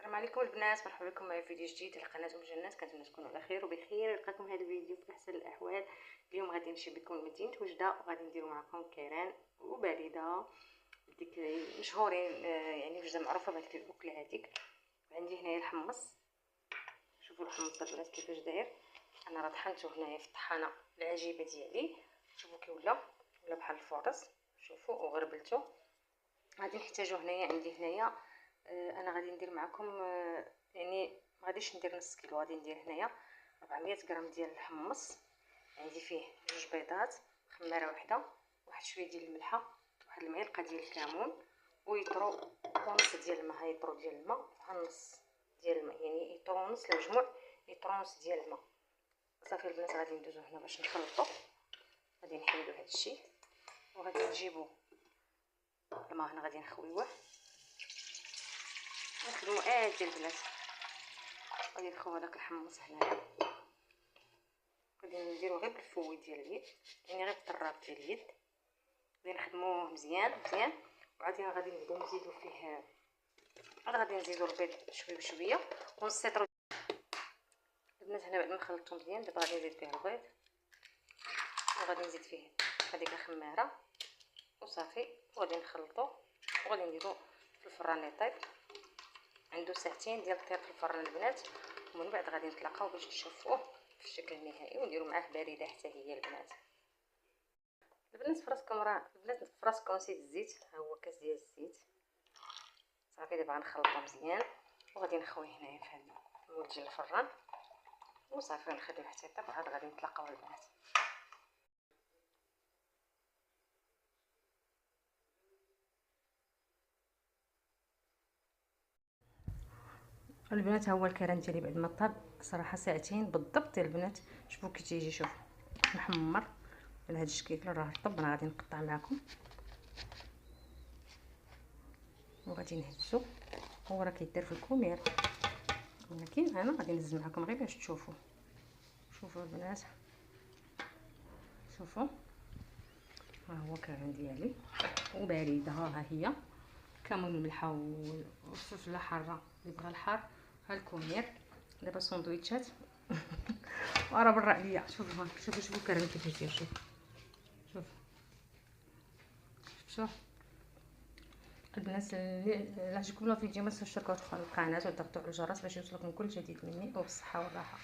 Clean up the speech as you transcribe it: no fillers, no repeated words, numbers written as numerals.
السلام عليكم البنات، مرحبا بكم معايا في فيديو جديد لقناه ام جنات. كنتمنى تكونوا على خير وبخير. نلقاكم هذا الفيديو في احسن الاحوال. اليوم غادي نمشي بكم لمدينه وجده وغادي نديرو معكم كيران وبليده ديك مشهورين. يعني وجده معروفه بهذيك الاكله هذيك. عندي هنايا الحمص، شوفوا الحمص البنات كيفاش داير. انا راه طحنته هنايا في الطحانه العجيبه ديالي، شوفوا كي ولا بحال الفورص، شوفوا وغربلته. غادي نحتاجو هنايا، عندي هنايا انا غادي ندير معكم يعني ما غاديش ندير نص كيلو، غادي ندير هنايا 400 غرام ديال الحمص. عندي فيه 2 بيضات، خماره وحده، واحد شويه ديال الملحه، واحد المعلقه ديال الكمون، ويطرو ونص ديال الماء. يطرو ديال الماء نص ديال الماء، يعني يطرو نص المجموع، يطرو نص ديال الماء. صافي البنات غادي ندوزو هنا باش نخلطو. غادي نحيدو هذا الشيء وغادي نجيبو الماء هنا، غادي نخويوه. نخدمو عادي البنات، غادي ندخلو هذاك الحمص هنايا، غادي نديرو غير بالفوي ديال اليد، يعني غير بالطراب ديال اليد. غادي نخدموه مزيان مزيان، وعاد غادي نبداو نزيدو فيه، عاد غادي نزيدو البيض شويه بشويه ونسيطرو البنات. هنا بعد ما خلطتو مزيان دابا غادي نزيد فيه البيض، وغادي نزيد فيه هذيك الخماره وصافي، وغادي نخلطو وغادي نديرو في الفران يطيب. عنده ساعتين ديال الطياب في الفران البنات، ومن بعد غادي نتلاقاو باش نشوفوه في الشكل النهائي ونديرو معاه بارده حتى هي البنات. البنات فراسكم، راه البنات فراسكم نسيت الزيت، ها هو كاس ديال الزيت. صافي دابا غنخلطو مزيان وغادي نخويه هنايا في هذا المول ديال الفران وصافي نخليوه حتى يطيب، وعاد غادي نتلاقاو البنات. البنات ها هو الكران ديالي بعد ما طاب صراحه ساعتين بالضبط البنات. شوفوا كي تيجي، شوف محمر على هذا الشكل، راه طب. انا غادي نقطع معكم وغادي نهزو. هو راه كيدير في الكومير، ولكن انا غادي نهز معكم غير باش تشوفوا. شوفوا البنات، شوفوا ها هو كران ديالي وبارده، ها هي كمون الملحه والفلفله حاره اللي بغى الحار. ها الكومير دابا سندويتشات وراه برا عليا. شوفوا شوفوا الكران كيفاش داير. شوف شوف شوف البنات، اللي عجبكم الفيديو ما تنساوش تشتركوا في القناه وتضغطوا على الجرس باش يوصلكم كل جديد مني، وبالصحه والراحه.